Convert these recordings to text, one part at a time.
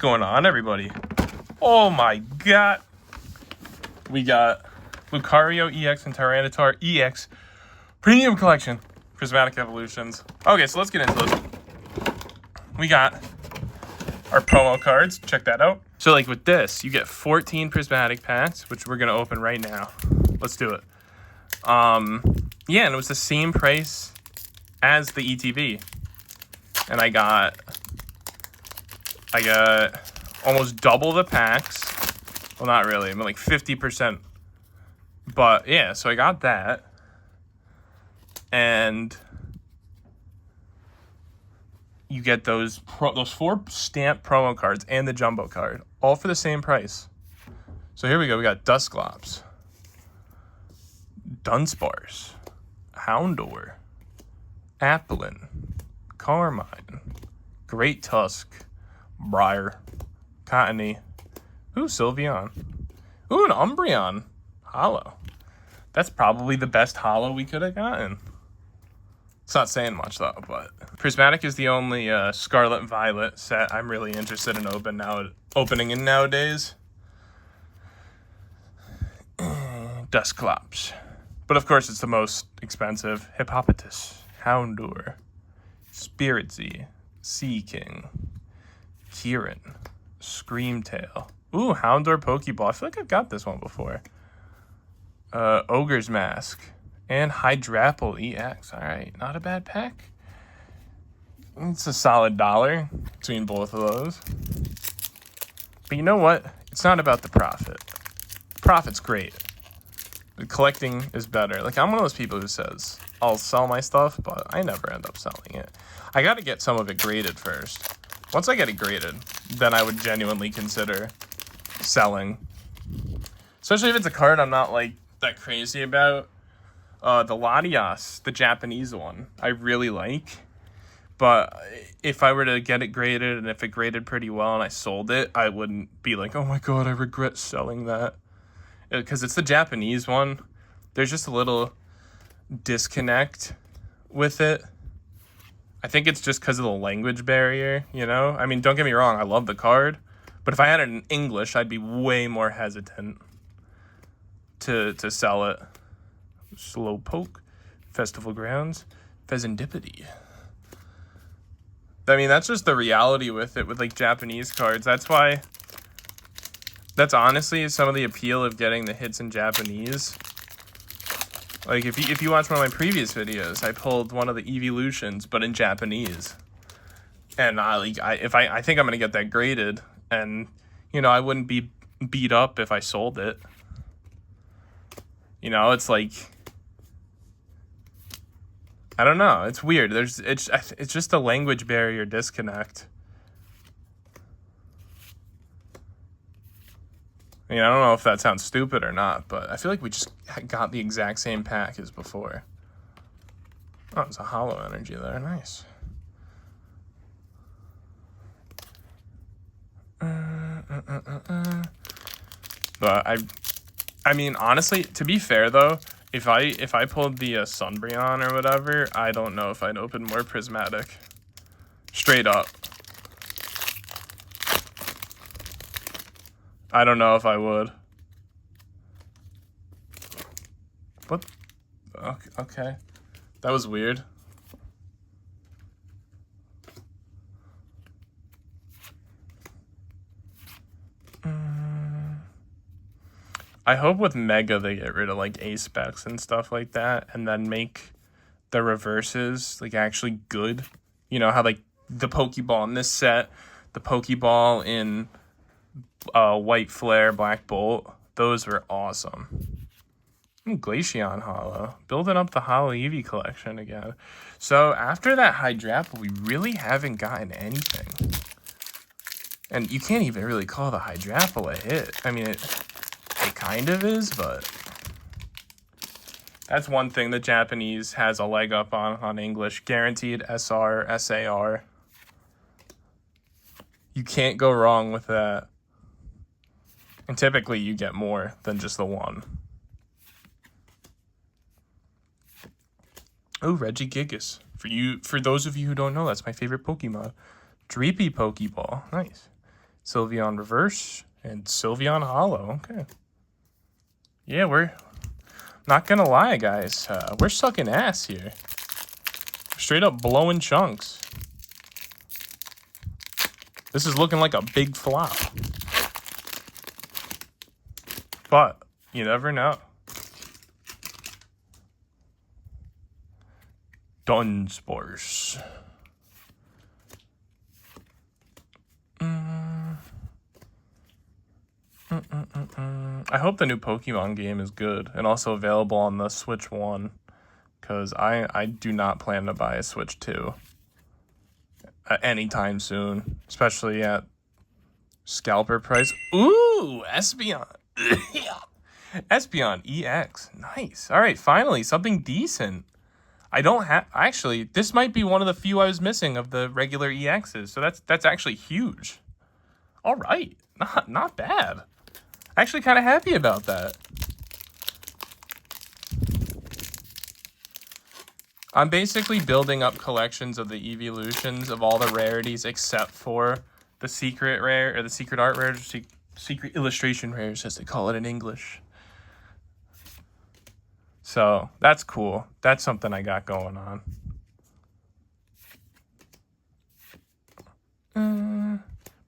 going on, everybody? Oh my god. We got Lucario EX and Tyranitar EX Premium Collection Prismatic Evolutions. Okay, so let's get into this. We got our promo cards. Check that out. So like with this, you get 14 Prismatic packs, which we're going to open right now. Let's do it. Yeah, and it was the same price as the ETB. And I got almost double the packs. Well, not really. I mean, like 50%. But yeah, so I got that. And you get those 4 stamped promo cards and the jumbo card, all for the same price. So here we go. We got Dusclops, Dunsparce, Houndour, Applin, Carmine, Great Tusk, Briar, Cottony, Sylveon, an Umbreon, Holo. That's probably the best Holo we could have gotten. It's not saying much though, but Prismatic is the only Scarlet and Violet set I'm really interested in opening in nowadays. Dusclops. But of course it's the most expensive. Hippopotas, Houndour, Spiritzee, Seaking, Kieran, Screamtail. Ooh, Houndour Pokeball. I feel like I've got this one before. Ogre's Mask. And Hydrapple EX. Alright, not a bad pack. It's a solid $1 between both of those. But you know what? It's not about the profit. Profit's great. But collecting is better. Like, I'm one of those people who says, I'll sell my stuff, but I never end up selling it. I gotta get some of it graded first. Once I get it graded, then I would genuinely consider selling. Especially if it's a card I'm not, like, that crazy about. The Latias, the Japanese one, I really like. But if I were to get it graded, and if it graded pretty well and I sold it, I wouldn't be like, oh my god, I regret selling that. Because it's the Japanese one. There's just a little disconnect with it. I think it's just because of the language barrier, you know? I mean, don't get me wrong, I love the card. But if I had it in English, I'd be way more hesitant to sell it. Slowpoke, Festival Grounds, Pheasantipity. I mean, that's just the reality with it, with like Japanese cards. That's honestly some of the appeal of getting the hits in Japanese. Like if you watch one of my previous videos, I pulled one of the Evolutions, but in Japanese. And I think I'm gonna get that graded, and you know, I wouldn't be beat up if I sold it. You know, it's like, I don't know. It's weird. It's just a language barrier disconnect. I mean, I don't know if that sounds stupid or not, but I feel like we just got the exact same pack as before. Oh, it's a Holo Energy there. Nice. But I mean, honestly, to be fair though, if I pulled the Sunbreon or whatever, I don't know if I'd open more Prismatic. Straight up. I don't know if I would. What? Okay. That was weird. I hope with Mega they get rid of like A-Specs and stuff like that, and then make the reverses like actually good. You know how like the Pokeball in this set, the Pokeball in White Flare, Black Bolt, those were awesome. Glaceon Holo, building up the Holo Eevee collection again. So after that Hydrapple, we really haven't gotten anything. And you can't even really call the Hydrapple a hit. I mean, it kind of is, but that's one thing the Japanese has a leg up on English. Guaranteed SR, SAR. You can't go wrong with that. And typically you get more than just the one. Oh, Regigigas. For those of you who don't know, that's my favorite Pokemon. Dreepy Pokeball. Nice. Sylveon Reverse, and Sylveon Hollow. Okay. Yeah, we're not gonna lie, guys. We're sucking ass here. Straight up blowing chunks. This is looking like a big flop. But you never know. Dunsparce. I hope the new Pokemon game is good and also available on the Switch 1. Because I do not plan to buy a Switch 2 anytime soon. Especially at scalper price. Ooh, Espeon. Espeon EX. Nice. All right, finally, something decent. I don't have... Actually, this might be one of the few I was missing of the regular EXs. So that's actually huge. All right. Not bad. Actually kind of happy about that. I'm basically building up collections of the evolutions of all the rarities except for the secret rare, or the secret art rares, secret illustration rares, as they call it in English. So that's cool. That's something I got going on.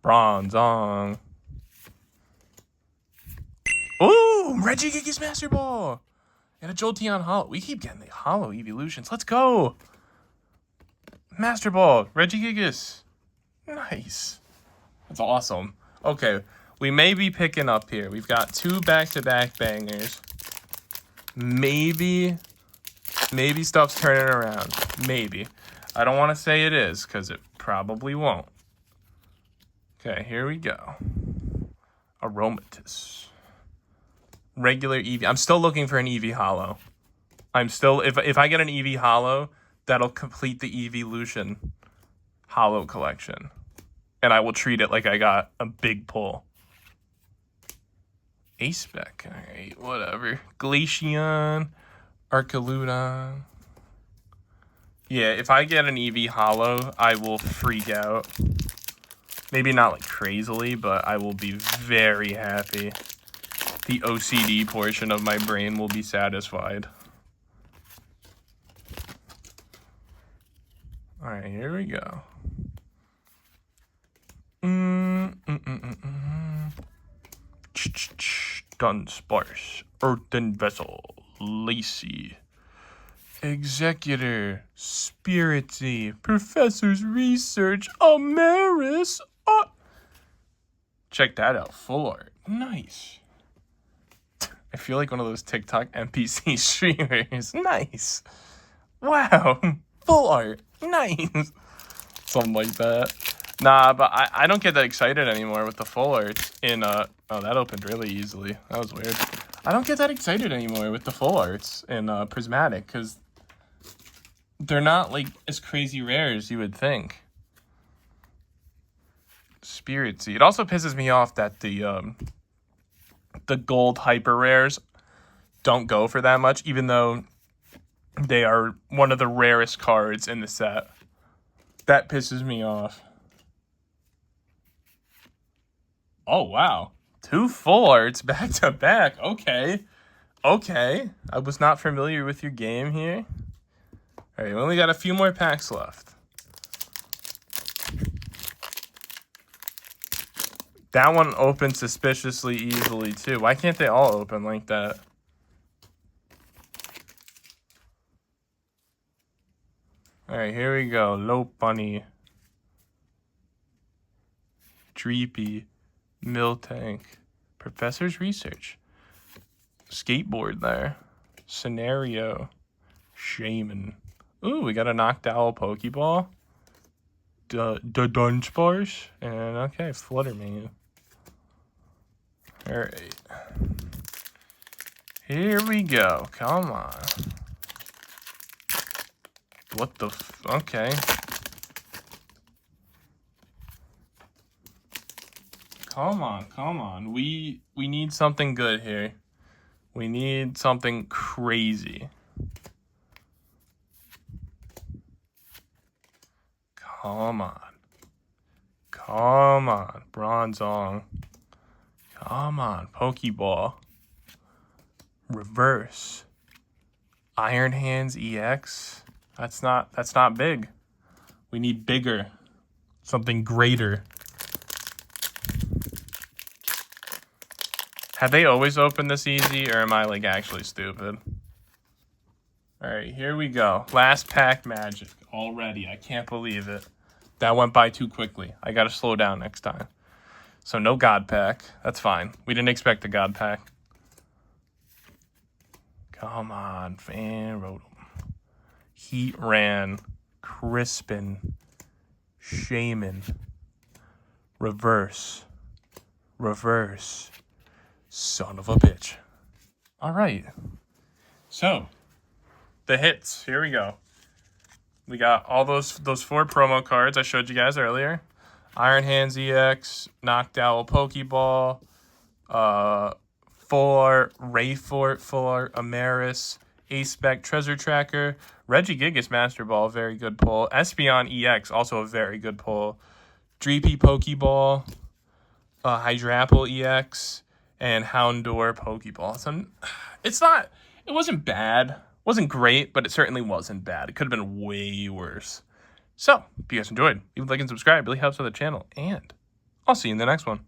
Bronzong. Ooh, Regigigas Master Ball. And a Jolteon Hollow. We keep getting the Hollow evolutions. Let's go. Master Ball. Regigigas. Nice. That's awesome. Okay, we may be picking up here. We've got 2 back-to-back bangers. Maybe stuff's turning around. Maybe. I don't want to say it is, because it probably won't. Okay, here we go. Aromatisse. Regular Eevee. I'm still looking for an Eevee Hollow. I'm still... If I get an Eevee Hollow, that'll complete the Eeveelution Hollow collection. And I will treat it like I got a big pull. Aspec. Alright, whatever. Glaceon. Arcaludon. Yeah, if I get an Eevee Hollow, I will freak out. Maybe not like crazily, but I will be very happy. The OCD portion of my brain will be satisfied. Alright, here we go. Dunsparce, Earthen Vessel, Lacey, Executor, Spirity, Professor's Research, Amaris. Oh! Check that out, full art. Nice. I feel like one of those TikTok NPC streamers. Nice. Wow. Full art. Nice. Something like that. Nah, but I don't get that excited anymore with the full arts in, oh, that opened really easily. That was weird. I don't get that excited anymore with the full arts in, Prismatic, because they're not, like, as crazy rare as you would think. Spirit Seed. It also pisses me off that the gold hyper rares don't go for that much, even though they are one of the rarest cards in the set. That pisses me off. Oh, wow. 2 full arts back to back. Okay. Okay. I was not familiar with your game here. All right, we only got a few more packs left. That one opened suspiciously easily, too. Why can't they all open like that? All right, here we go. Lopunny. Dreepy. Miltank. Professor's Research. Skateboard there. Scenario. Shaman. Ooh, we got a knocked owl Pokeball. Dunsparce. And, okay, Fluttermane. Alright. Here we go. Come on. What the okay. Come on, come on. We need something good here. We need something crazy. Come on. Come on. Bronzong. Come on. Pokeball. Reverse. Iron Hands EX. That's not big. We need bigger. Something greater. Have they always opened this easy, or am I like actually stupid? All right, here we go. Last pack magic already. I can't believe it. That went by too quickly. I got to slow down next time. So no God pack. That's fine. We didn't expect a God pack. Come on, Fan Rotom. Heat Ran. Crispin. Shaman. Reverse. Reverse. Son of a bitch. All right. So, the hits. Here we go. We got all those 4 promo cards I showed you guys earlier. Iron Hands EX, Knocked Owl Pokeball, Full Art Rayfort, Full Art Amaris, A-Spec Treasure Tracker, Regigigas Master Ball, very good pull. Espeon EX, also a very good pull. Dreepy Pokeball, Hydrapple EX, and Houndour Pokeball. So it wasn't bad. It wasn't great, but it certainly wasn't bad. It could have been way worse. So, if you guys enjoyed, leave a like and subscribe. It really helps with the channel. And I'll see you in the next one.